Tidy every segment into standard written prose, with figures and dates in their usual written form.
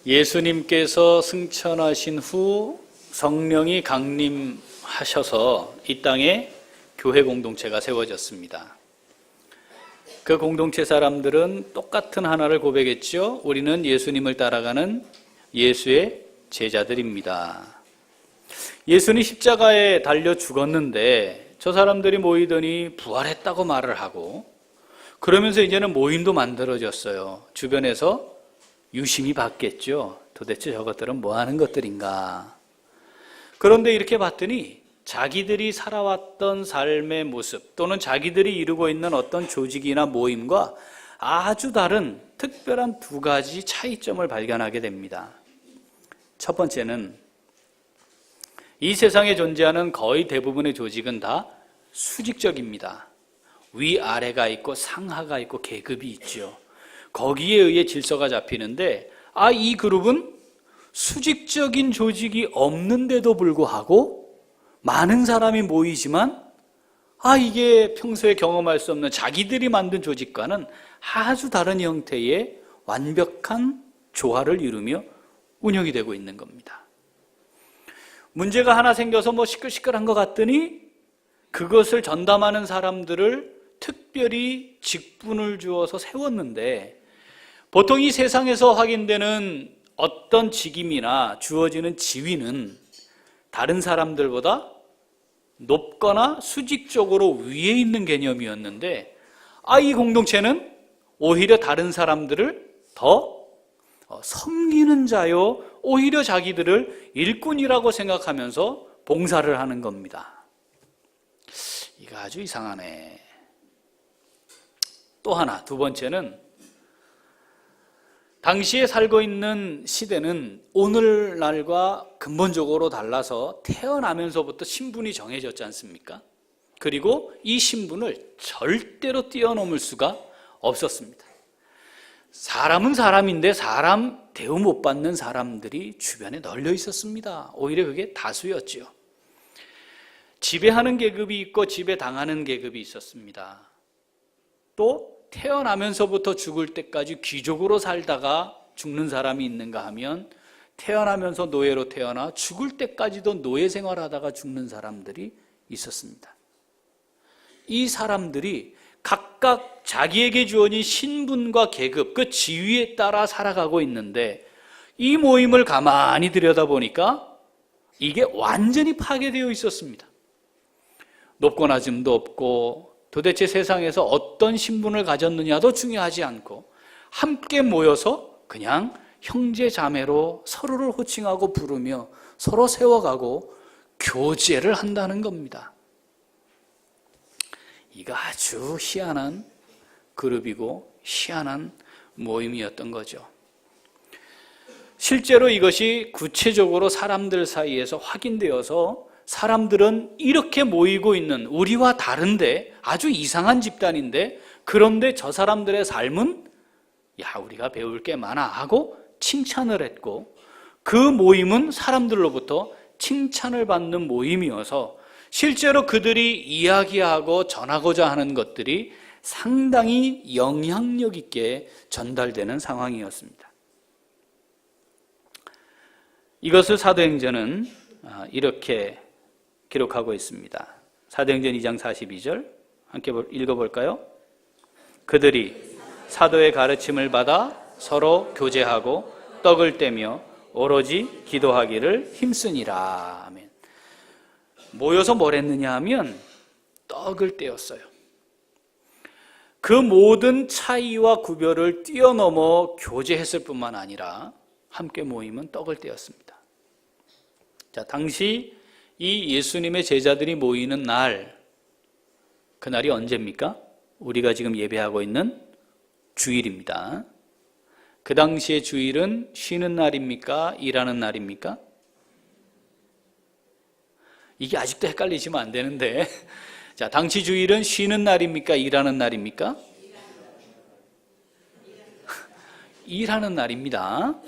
예수님께서 승천하신 후 성령이 강림하셔서 이 땅에 교회 공동체가 세워졌습니다. 그 공동체 사람들은 똑같은 하나를 고백했죠. 우리는 예수님을 따라가는 예수의 제자들입니다. 예수님 십자가에 달려 죽었는데 저 사람들이 모이더니 부활했다고 말을 하고, 그러면서 이제는 모임도 만들어졌어요. 주변에서 유심히 봤겠죠. 도대체 저것들은 뭐 하는 것들인가. 그런데 이렇게 봤더니 자기들이 살아왔던 삶의 모습 또는 자기들이 이루고 있는 어떤 조직이나 모임과 아주 다른 특별한 두 가지 차이점을 발견하게 됩니다. 첫 번째는 이 세상에 존재하는 거의 대부분의 조직은 다 수직적입니다. 위아래가 있고 상하가 있고 계급이 있죠. 거기에 의해 질서가 잡히는데, 이 그룹은 수직적인 조직이 없는데도 불구하고 많은 사람이 모이지만 이게 평소에 경험할 수 없는 자기들이 만든 조직과는 아주 다른 형태의 완벽한 조화를 이루며 운영이 되고 있는 겁니다. 문제가 하나 생겨서 시끌시끌한 것 같더니 그것을 전담하는 사람들을 특별히 직분을 주어서 세웠는데, 보통 이 세상에서 확인되는 어떤 직임이나 주어지는 지위는 다른 사람들보다 높거나 수직적으로 위에 있는 개념이었는데, 이 공동체는 오히려 다른 사람들을 더 섬기는 자요, 오히려 자기들을 일꾼이라고 생각하면서 봉사를 하는 겁니다. 이거 아주 이상하네. 또 하나, 두 번째는 당시에 살고 있는 시대는 오늘날과 근본적으로 달라서 태어나면서부터 신분이 정해졌지 않습니까? 그리고 이 신분을 절대로 뛰어넘을 수가 없었습니다. 사람은 사람인데 사람 대우 못 받는 사람들이 주변에 널려 있었습니다. 오히려 그게 다수였죠. 지배하는 계급이 있고 지배당하는 계급이 있었습니다. 또 태어나면서부터 죽을 때까지 귀족으로 살다가 죽는 사람이 있는가 하면, 태어나면서 노예로 태어나 죽을 때까지도 노예 생활하다가 죽는 사람들이 있었습니다. 이 사람들이 각각 자기에게 주어진 신분과 계급, 그 지위에 따라 살아가고 있는데, 이 모임을 가만히 들여다보니까 이게 완전히 파괴되어 있었습니다. 높고 낮음도 없고 도대체 세상에서 어떤 신분을 가졌느냐도 중요하지 않고, 함께 모여서 그냥 형제 자매로 서로를 호칭하고 부르며 서로 세워가고 교제를 한다는 겁니다. 이거 아주 희한한 그룹이고 희한한 모임이었던 거죠. 실제로 이것이 구체적으로 사람들 사이에서 확인되어서 사람들은 이렇게 모이고 있는 우리와 다른데 아주 이상한 집단인데, 그런데 저 사람들의 삶은 우리가 배울 게 많아 하고 칭찬을 했고, 그 모임은 사람들로부터 칭찬을 받는 모임이어서 실제로 그들이 이야기하고 전하고자 하는 것들이 상당히 영향력 있게 전달되는 상황이었습니다. 이것을 사도행전은 이렇게 기록하고 있습니다. 사도행전 2장 42절 함께 읽어볼까요? 그들이 사도의 가르침을 받아 서로 교제하고 떡을 떼며 오로지 기도하기를 힘쓰니라. 아멘. 모여서 뭘 했느냐 하면 떡을 떼었어요. 그 모든 차이와 구별을 뛰어넘어 교제했을 뿐만 아니라 함께 모이면 떡을 떼었습니다. 자, 당시 이 예수님의 제자들이 모이는 날, 그날이 언제입니까? 우리가 지금 예배하고 있는 주일입니다. 그 당시의 주일은 쉬는 날입니까? 일하는 날입니까? 이게 아직도 헷갈리시면 안 되는데, 자, 당시 주일은 쉬는 날입니까? 일하는 날입니까? 일하는 날입니다.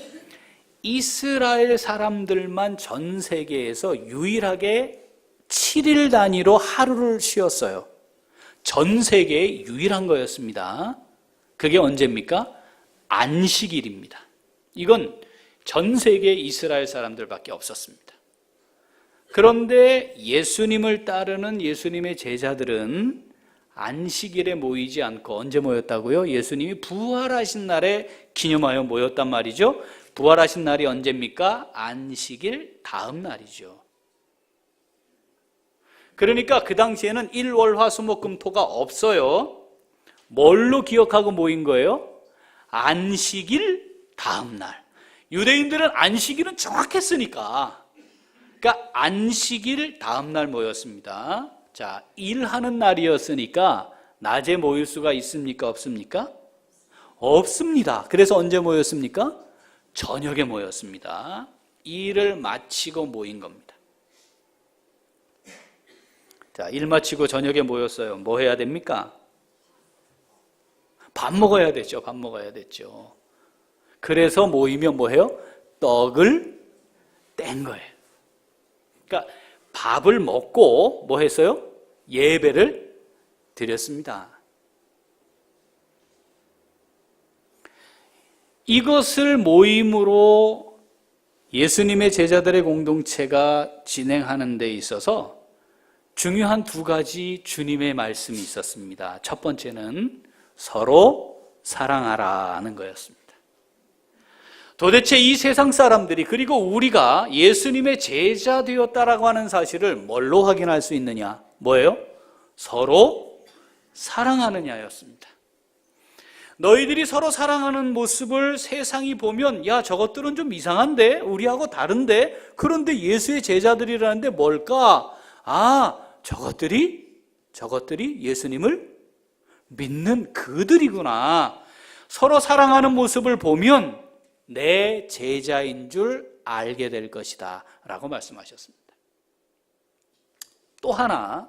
이스라엘 사람들만 전 세계에서 유일하게 7일 단위로 하루를 쉬었어요. 전 세계에 유일한 거였습니다. 그게 언제입니까? 안식일입니다. 이건 전 세계 이스라엘 사람들밖에 없었습니다. 그런데 예수님을 따르는 예수님의 제자들은 안식일에 모이지 않고 언제 모였다고요? 예수님이 부활하신 날에 기념하여 모였단 말이죠. 부활하신 날이 언제입니까? 안식일 다음 날이죠. 그러니까 그 당시에는 일, 월, 화, 수, 목, 금, 토가 없어요. 뭘로 기억하고 모인 거예요? 안식일 다음 날. 유대인들은 안식일은 정확했으니까. 그러니까 안식일 다음 날 모였습니다. 자, 일하는 날이었으니까 낮에 모일 수가 있습니까? 없습니까? 없습니다. 그래서 언제 모였습니까? 저녁에 모였습니다. 일을 마치고 모인 겁니다. 자, 일 마치고 저녁에 모였어요. 뭐 해야 됩니까? 밥 먹어야 되죠. 밥 먹어야 됐죠. 그래서 모이면 뭐 해요? 떡을 뗀 거예요. 그러니까 밥을 먹고 뭐 했어요? 예배를 드렸습니다. 이것을 모임으로 예수님의 제자들의 공동체가 진행하는 데 있어서 중요한 두 가지 주님의 말씀이 있었습니다. 첫 번째는 서로 사랑하라는 거였습니다. 도대체 이 세상 사람들이 그리고 우리가 예수님의 제자 되었다라고 하는 사실을 뭘로 확인할 수 있느냐? 뭐예요? 서로 사랑하느냐였습니다. 너희들이 서로 사랑하는 모습을 세상이 보면 야, 저것들은 좀 이상한데? 우리하고 다른데? 그런데 예수의 제자들이라는데 뭘까? 아, 저것들이 예수님을 믿는 그들이구나. 서로 사랑하는 모습을 보면 내 제자인 줄 알게 될 것이다 라고 말씀하셨습니다. 또 하나,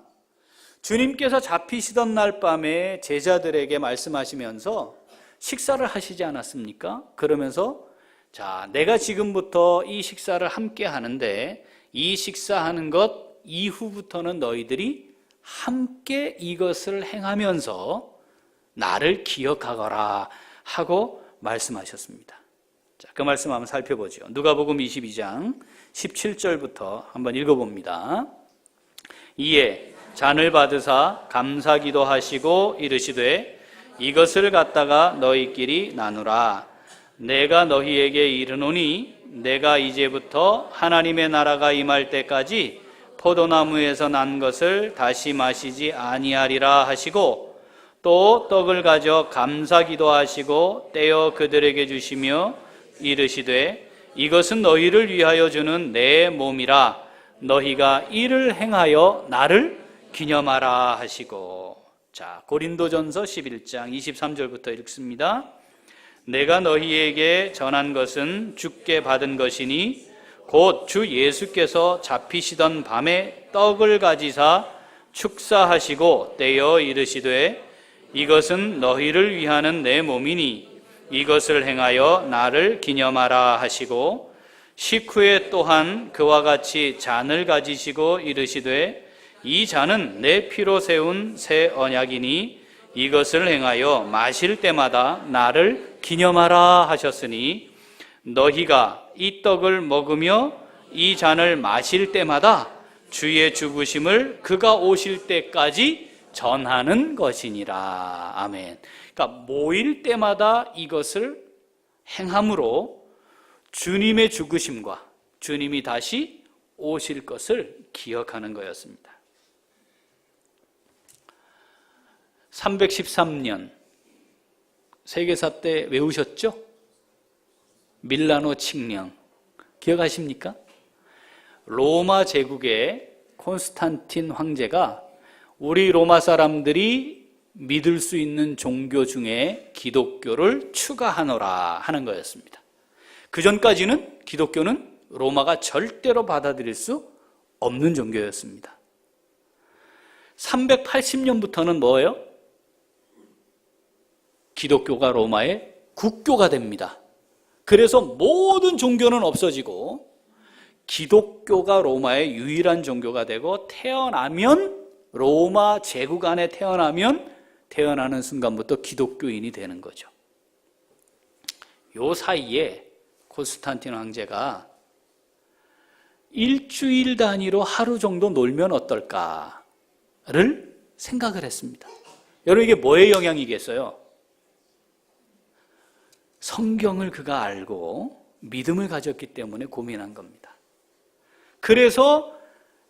주님께서 잡히시던 날 밤에 제자들에게 말씀하시면서 식사를 하시지 않았습니까? 그러면서 자, 내가 지금부터 이 식사를 함께 하는데 이 식사하는 것 이후부터는 너희들이 함께 이것을 행하면서 나를 기억하거라 하고 말씀하셨습니다. 자, 그 말씀 한번 살펴보죠. 누가복음 22장 17절부터 한번 읽어봅니다. 이에 잔을 받으사 감사기도 하시고 이르시되 이것을 갖다가 너희끼리 나누라. 내가 너희에게 이르노니 내가 이제부터 하나님의 나라가 임할 때까지 포도나무에서 난 것을 다시 마시지 아니하리라 하시고 또 떡을 가져 감사기도 하시고 떼어 그들에게 주시며 이르시되 이것은 너희를 위하여 주는 내 몸이라. 너희가 이를 행하여 나를 기념하라 하시고. 자, 고린도전서 11장 23절부터 읽습니다. 내가 너희에게 전한 것은 주께 받은 것이니 곧 주 예수께서 잡히시던 밤에 떡을 가지사 축사하시고 떼어 이르시되 이것은 너희를 위하는 내 몸이니 이것을 행하여 나를 기념하라 하시고 식후에 또한 그와 같이 잔을 가지시고 이르시되 이 잔은 내 피로 세운 새 언약이니 이것을 행하여 마실 때마다 나를 기념하라 하셨으니 너희가 이 떡을 먹으며 이 잔을 마실 때마다 주의 죽으심을 그가 오실 때까지 전하는 것이니라. 아멘. 그러니까 모일 때마다 이것을 행함으로 주님의 죽으심과 주님이 다시 오실 것을 기억하는 거였습니다. 313년 세계사 때 외우셨죠? 밀라노 칙령 기억하십니까? 로마 제국의 콘스탄틴 황제가 우리 로마 사람들이 믿을 수 있는 종교 중에 기독교를 추가하노라 하는 거였습니다. 그 전까지는 기독교는 로마가 절대로 받아들일 수 없는 종교였습니다. 380년부터는 뭐예요? 기독교가 로마의 국교가 됩니다. 그래서 모든 종교는 없어지고 기독교가 로마의 유일한 종교가 되고 태어나면 로마 제국 안에 태어나는 순간부터 기독교인이 되는 거죠. 요 사이에 콘스탄틴 황제가 일주일 단위로 하루 정도 놀면 어떨까를 생각을 했습니다. 여러분, 이게 뭐의 영향이겠어요? 성경을 그가 알고 믿음을 가졌기 때문에 고민한 겁니다. 그래서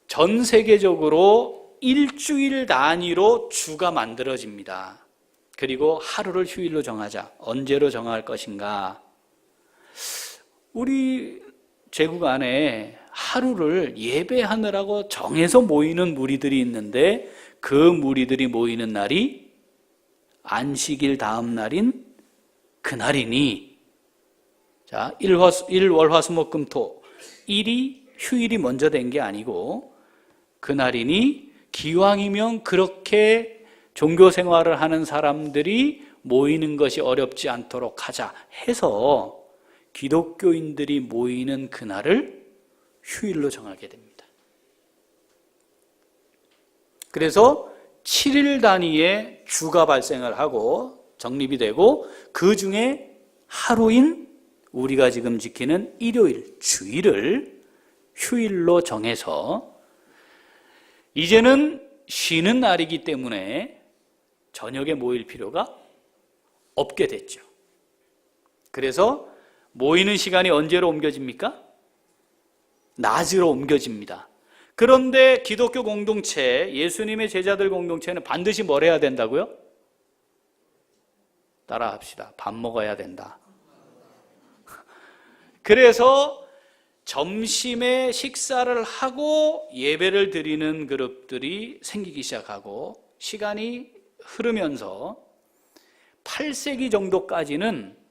전 세계적으로 일주일 단위로 주가 만들어집니다. 그리고 하루를 휴일로 정하자. 언제로 정할 것인가? 우리 제국 안에 하루를 예배하느라고 정해서 모이는 무리들이 있는데 그 무리들이 모이는 날이 안식일 다음 날인 그날이니, 자, 일월화수목금토 1이 휴일이 먼저 된 게 아니고 그날이니 기왕이면 그렇게 종교 생활을 하는 사람들이 모이는 것이 어렵지 않도록 하자 해서 기독교인들이 모이는 그날을 휴일로 정하게 됩니다. 그래서 7일 단위의 주가 발생을 하고 정립이 되고 그 중에 하루인 우리가 지금 지키는 일요일, 주일을 휴일로 정해서 이제는 쉬는 날이기 때문에 저녁에 모일 필요가 없게 됐죠. 그래서 모이는 시간이 언제로 옮겨집니까? 낮으로 옮겨집니다. 그런데 기독교 공동체, 예수님의 제자들 공동체는 반드시 뭘 해야 된다고요? 따라합시다. 밥 먹어야 된다. 그래서 점심에 식사를 하고 예배를 드리는 그룹들이 생기기 시작하고 시간이 흐르면서 8세기 정도까지는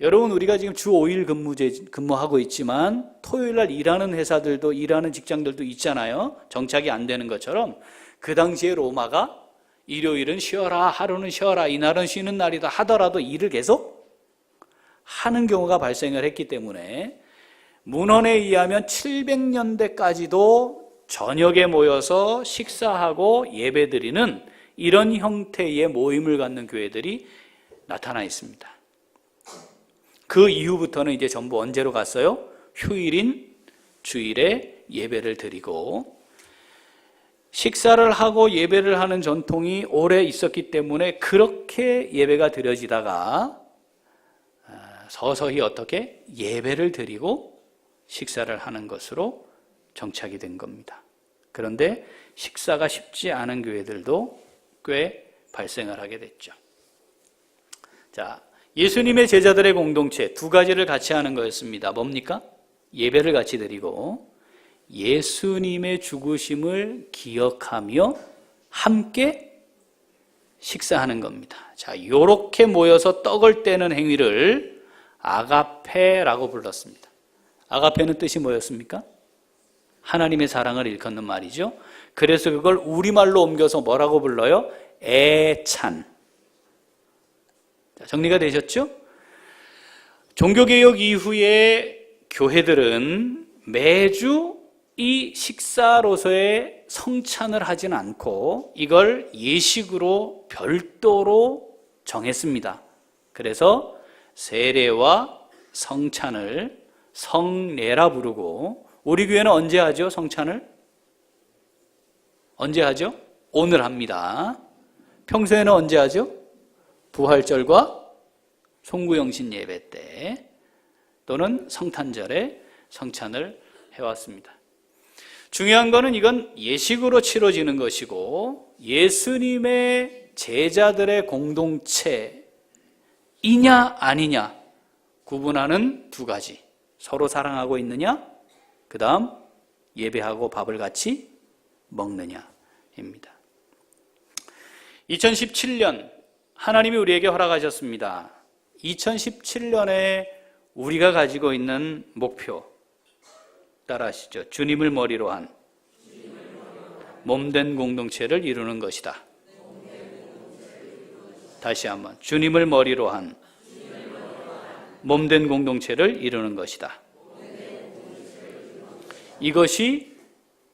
여러분, 우리가 지금 주 5일 근무하고 있지만 토요일 날 일하는 회사들도, 일하는 직장들도 있잖아요. 정착이 안 되는 것처럼 그 당시에 로마가 일요일은 쉬어라, 하루는 쉬어라, 이날은 쉬는 날이다 하더라도 일을 계속 하는 경우가 발생을 했기 때문에 문헌에 의하면 700년대까지도 저녁에 모여서 식사하고 예배드리는 이런 형태의 모임을 갖는 교회들이 나타나 있습니다. 그 이후부터는 이제 전부 언제로 갔어요? 휴일인 주일에 예배를 드리고, 식사를 하고 예배를 하는 전통이 오래 있었기 때문에 그렇게 예배가 드려지다가 서서히 어떻게 예배를 드리고 식사를 하는 것으로 정착이 된 겁니다. 그런데 식사가 쉽지 않은 교회들도 꽤 발생을 하게 됐죠. 자, 예수님의 제자들의 공동체 두 가지를 같이 하는 거였습니다. 뭡니까? 예배를 같이 드리고 예수님의 죽으심을 기억하며 함께 식사하는 겁니다. 자, 요렇게 모여서 떡을 떼는 행위를 아가페라고 불렀습니다. 아가페는 뜻이 뭐였습니까? 하나님의 사랑을 일컫는 말이죠. 그래서 그걸 우리말로 옮겨서 뭐라고 불러요? 애찬. 자, 정리가 되셨죠? 종교개혁 이후에 교회들은 매주 이 식사로서의 성찬을 하진 않고 이걸 예식으로 별도로 정했습니다. 그래서 세례와 성찬을 성례라 부르고, 우리 교회는 언제 하죠? 성찬을? 언제 하죠? 오늘 합니다. 평소에는 언제 하죠? 부활절과 송구영신 예배 때 또는 성탄절에 성찬을 해왔습니다. 중요한 거는 이건 예식으로 치러지는 것이고 예수님의 제자들의 공동체이냐 아니냐 구분하는 두 가지. 서로 사랑하고 있느냐, 그 다음 예배하고 밥을 같이 먹느냐입니다. 2017년 하나님이 우리에게 허락하셨습니다. 2017년에 우리가 가지고 있는 목표 따라하시죠. 주님을 머리로 한 몸된 공동체를 이루는 것이다. 다시 한번, 주님을 머리로 한 몸된 공동체를 이루는 것이다. 이것이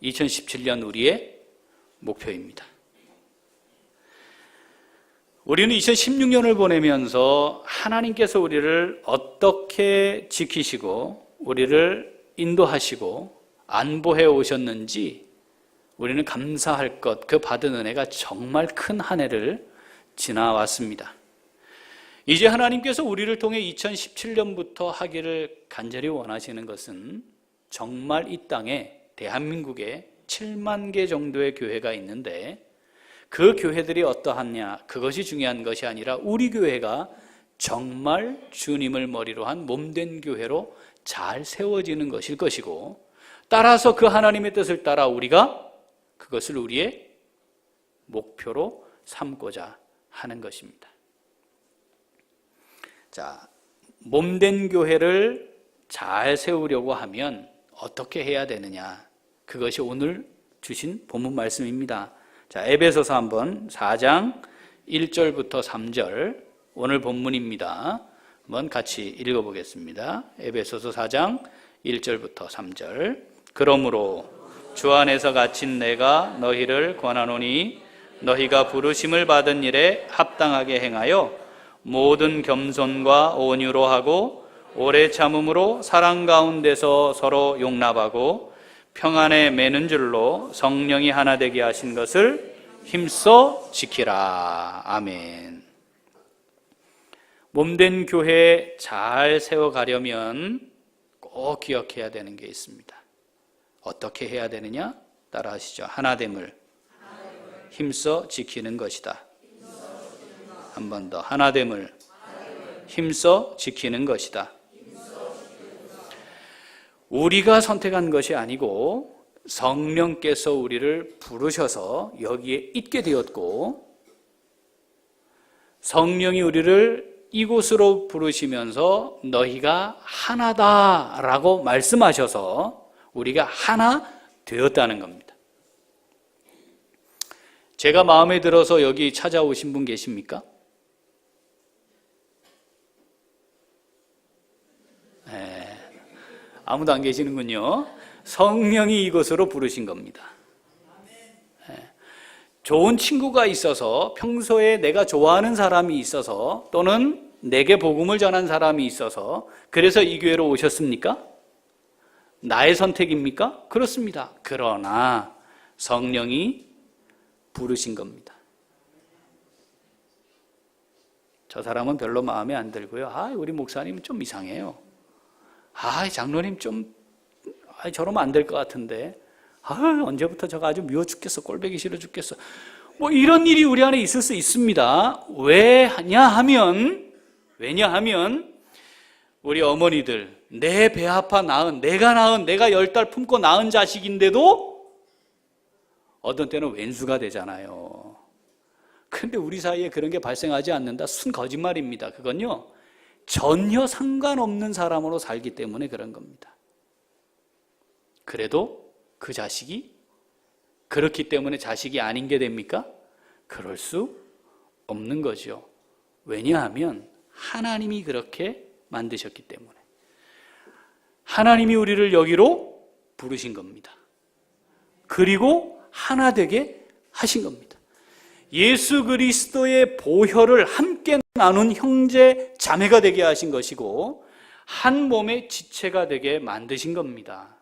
2017년 우리의 목표입니다. 우리는 2016년을 보내면서 하나님께서 우리를 어떻게 지키시고 우리를 인도하시고 안보해 오셨는지 우리는 감사할 것, 그 받은 은혜가 정말 큰 한 해를 지나왔습니다. 이제 하나님께서 우리를 통해 2017년부터 하기를 간절히 원하시는 것은 정말 이 땅에 대한민국에 7만 개 정도의 교회가 있는데 그 교회들이 어떠하냐, 그것이 중요한 것이 아니라 우리 교회가 정말 주님을 머리로 한 몸된 교회로 잘 세워지는 것일 것이고, 따라서 그 하나님의 뜻을 따라 우리가 그것을 우리의 목표로 삼고자 하는 것입니다. 자, 몸된 교회를 잘 세우려고 하면 어떻게 해야 되느냐, 그것이 오늘 주신 본문 말씀입니다. 자, 에베소서 한번 4장 1절부터 3절 오늘 본문입니다. 한번 같이 읽어보겠습니다. 에베소서 4장 1절부터 3절. 그러므로 주 안에서 갇힌 내가 너희를 권하노니 너희가 부르심을 받은 일에 합당하게 행하여 모든 겸손과 온유로 하고 오래 참음으로 사랑 가운데서 서로 용납하고 평안에 매는 줄로 성령이 하나 되게 하신 것을 힘써 지키라. 아멘. 몸된 교회 잘 세워가려면 꼭 기억해야 되는 게 있습니다. 어떻게 해야 되느냐? 따라하시죠. 하나됨을 힘써 지키는 것이다. 한 번 더. 하나됨을 힘써 지키는 것이다. 우리가 선택한 것이 아니고 성령께서 우리를 부르셔서 여기에 있게 되었고, 성령이 우리를 이곳으로 부르시면서 너희가 하나다라고 말씀하셔서 우리가 하나 되었다는 겁니다. 제가 마음에 들어서 여기 찾아오신 분 계십니까? 아무도 안 계시는군요. 성령이 이곳으로 부르신 겁니다. 좋은 친구가 있어서, 평소에 내가 좋아하는 사람이 있어서, 또는 내게 복음을 전한 사람이 있어서 그래서 이 교회로 오셨습니까? 나의 선택입니까? 그렇습니다. 그러나 성령이 부르신 겁니다. 저 사람은 별로 마음에 안 들고요. 우리 목사님은 좀 이상해요. 장로님 좀 저러면 안 될 것 같은데, 언제부터 저가 아주 미워 죽겠어, 꼴보기 싫어 죽겠어, 뭐 이런 일이 우리 안에 있을 수 있습니다. 왜냐하면 우리 어머니들, 내 배 아파 낳은, 내가 10달 품고 낳은 자식인데도 어떤 때는 왼수가 되잖아요. 그런데 우리 사이에 그런 게 발생하지 않는다? 순 거짓말입니다. 그건요, 전혀 상관없는 사람으로 살기 때문에 그런 겁니다. 그래도 그 자식이 그렇기 때문에 자식이 아닌 게 됩니까? 그럴 수 없는 거죠. 왜냐하면 하나님이 그렇게 만드셨기 때문에. 하나님이 우리를 여기로 부르신 겁니다. 그리고 하나 되게 하신 겁니다. 예수 그리스도의 보혈을 함께 나눈 형제 자매가 되게 하신 것이고, 한 몸의 지체가 되게 만드신 겁니다.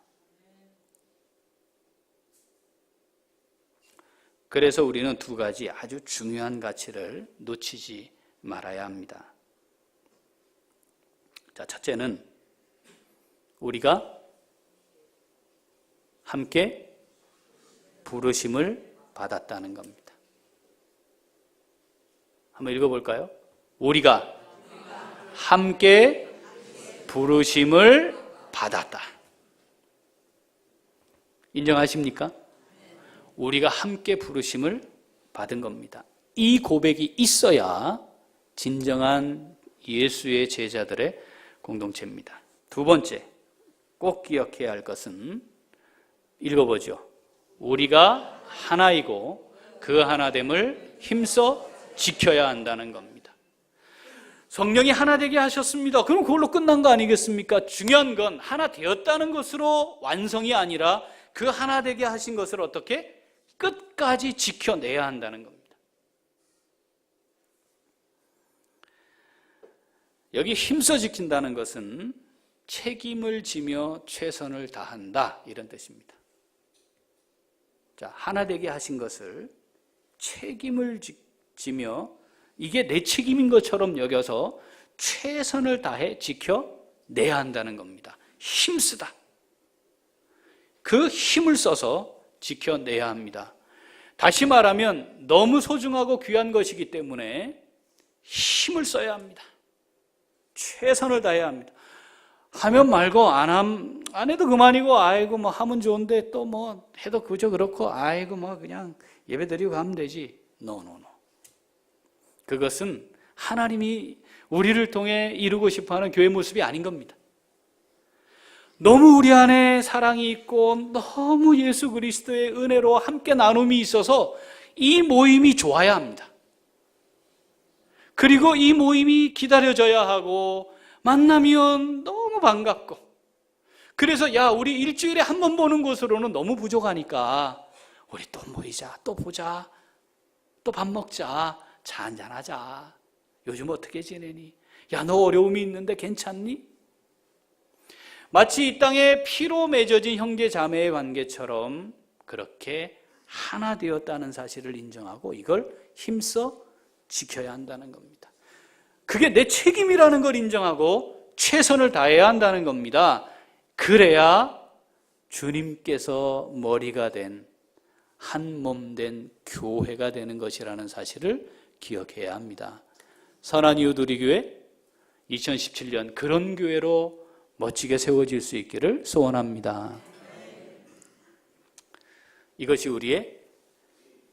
그래서 우리는 두 가지 아주 중요한 가치를 놓치지 말아야 합니다. 자, 첫째는 우리가 함께 부르심을 받았다는 겁니다. 한번 읽어볼까요? 우리가 함께 부르심을 받았다. 인정하십니까? 우리가 함께 부르심을 받은 겁니다. 이 고백이 있어야 진정한 예수의 제자들의 공동체입니다. 두 번째, 꼭 기억해야 할 것은, 읽어보죠. 우리가 하나이고 그 하나됨을 힘써 지켜야 한다는 겁니다. 성령이 하나 되게 하셨습니다. 그럼 그걸로 끝난 거 아니겠습니까? 중요한 건 하나 되었다는 것으로 완성이 아니라 그 하나 되게 하신 것을 어떻게? 끝까지 지켜내야 한다는 겁니다. 여기 힘써 지킨다는 것은 책임을 지며 최선을 다한다, 이런 뜻입니다. 자, 하나 되게 하신 것을 책임을 지며 이게 내 책임인 것처럼 여겨서 최선을 다해 지켜내야 한다는 겁니다. 힘쓰다. 그 힘을 써서 지켜내야 합니다. 다시 말하면 너무 소중하고 귀한 것이기 때문에 힘을 써야 합니다. 최선을 다해야 합니다. 하면 말고 안 해도 그만이고, 아이고 뭐 하면 좋은데 또 뭐 해도 그저 그렇고, 아이고 뭐 그냥 예배드리고 가면 되지. No. 그것은 하나님이 우리를 통해 이루고 싶어하는 교회 모습이 아닌 겁니다. 너무 우리 안에 사랑이 있고 너무 예수 그리스도의 은혜로 함께 나눔이 있어서 이 모임이 좋아야 합니다. 그리고 이 모임이 기다려져야 하고, 만나면 너무 반갑고, 그래서 야, 우리 일주일에 한 번 보는 것으로는 너무 부족하니까 우리 또 모이자, 또 보자, 또 밥 먹자, 차 한잔하자, 요즘 어떻게 지내니? 야, 너 어려움이 있는데 괜찮니? 마치 이 땅에 피로 맺어진 형제 자매의 관계처럼 그렇게 하나 되었다는 사실을 인정하고 이걸 힘써 지켜야 한다는 겁니다. 그게 내 책임이라는 걸 인정하고 최선을 다해야 한다는 겁니다. 그래야 주님께서 머리가 된 한 몸 된 교회가 되는 것이라는 사실을 기억해야 합니다. 선한 이웃 우리 교회 2017년 그런 교회로 멋지게 세워질 수 있기를 소원합니다. 이것이 우리의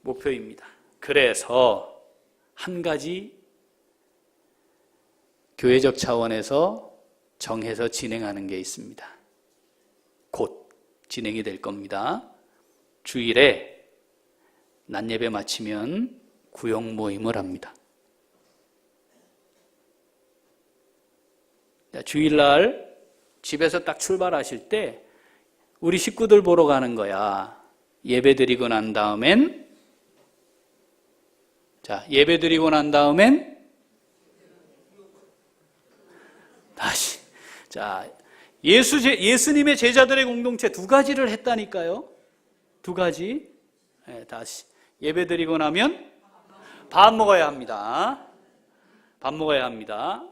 목표입니다. 그래서 한 가지 교회적 차원에서 정해서 진행하는 게 있습니다. 곧 진행이 될 겁니다. 주일에 낮 예배 마치면 구역 모임을 합니다. 주일날 집에서 딱 출발하실 때 우리 식구들 보러 가는 거야. 예배 드리고 난 다음엔 다시. 자, 예수님의 제자들의 공동체 두 가지를 했다니까요. 두 가지. 네, 다시. 예배 드리고 나면 밥 먹어야 합니다. 밥 먹어야 합니다.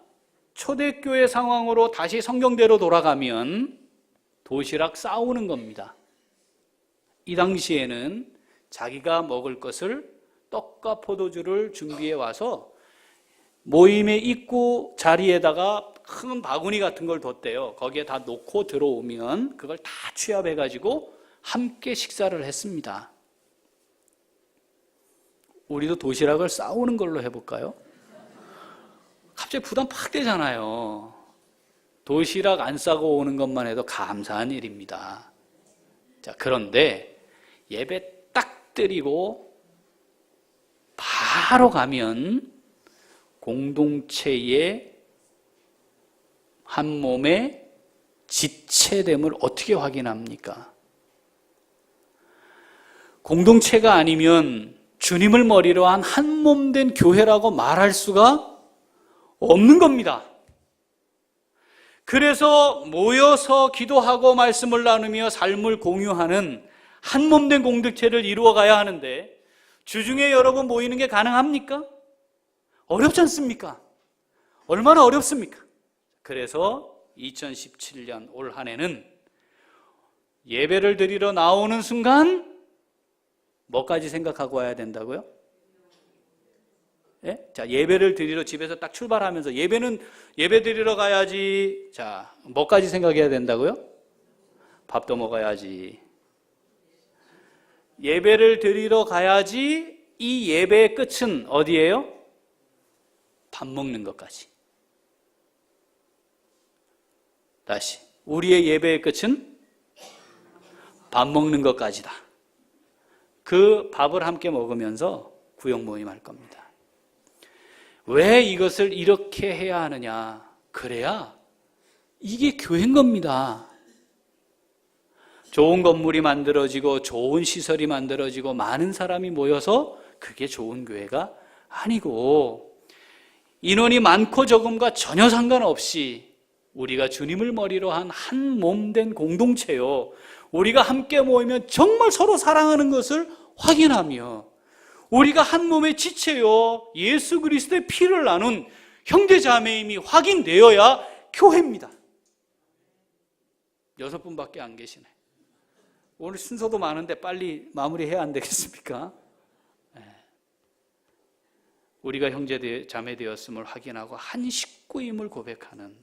초대교회 상황으로 다시 성경대로 돌아가면 도시락 싸우는 겁니다. 이 당시에는 자기가 먹을 것을 떡과 포도주를 준비해 와서 모임의 입구 자리에다가 큰 바구니 같은 걸 뒀대요. 거기에 다 놓고 들어오면 그걸 다 취합해가지고 함께 식사를 했습니다. 우리도 도시락을 싸우는 걸로 해볼까요? 갑자기 부담 팍 되잖아요. 도시락 안 싸고 오는 것만 해도 감사한 일입니다. 자, 그런데 예배 딱 드리고 바로 가면 공동체의 한 몸의 지체됨을 어떻게 확인합니까? 공동체가 아니면 주님을 머리로 한 한 몸 된 교회라고 말할 수가 없는 겁니다. 그래서 모여서 기도하고 말씀을 나누며 삶을 공유하는 한 몸 된 공동체를 이루어가야 하는데 주중에 여러분 모이는 게 가능합니까? 어렵지 않습니까? 얼마나 어렵습니까? 그래서 2017년 올 한 해는 예배를 드리러 나오는 순간 뭐까지 생각하고 와야 된다고요? 예? 자, 예배를 드리러 집에서 딱 출발하면서 예배 드리러 가야지. 자, 뭐까지 생각해야 된다고요? 밥도 먹어야지. 예배를 드리러 가야지. 이 예배의 끝은 어디예요? 밥 먹는 것까지. 다시. 우리의 예배의 끝은 밥 먹는 것까지다. 그 밥을 함께 먹으면서 구역 모임 할 겁니다. 왜 이것을 이렇게 해야 하느냐? 그래야 이게 교회인 겁니다. 좋은 건물이 만들어지고 좋은 시설이 만들어지고 많은 사람이 모여서 그게 좋은 교회가 아니고 인원이 많고 적음과 전혀 상관없이 우리가 주님을 머리로 한 한 몸 된 공동체요, 우리가 함께 모이면 정말 서로 사랑하는 것을 확인하며 우리가 한 몸의 지체요, 예수 그리스도의 피를 나눈 형제 자매임이 확인되어야 교회입니다. 6분밖에 안 계시네. 오늘 순서도 많은데 빨리 마무리해야 안 되겠습니까? 우리가 형제 자매 되었음을 확인하고 한 식구임을 고백하는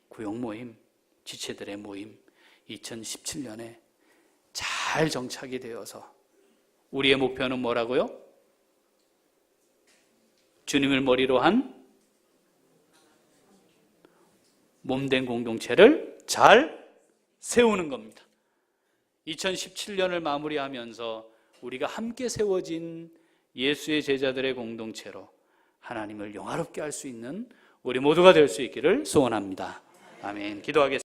구역 모임, 지체들의 모임, 2017년에 잘 정착이 되어서 우리의 목표는 뭐라고요? 주님을 머리로 한 몸된 공동체를 잘 세우는 겁니다. 2017년을 마무리하면서 우리가 함께 세워진 예수의 제자들의 공동체로 하나님을 영화롭게 할 수 있는 우리 모두가 될 수 있기를 소원합니다. 아멘. 기도하겠습니다.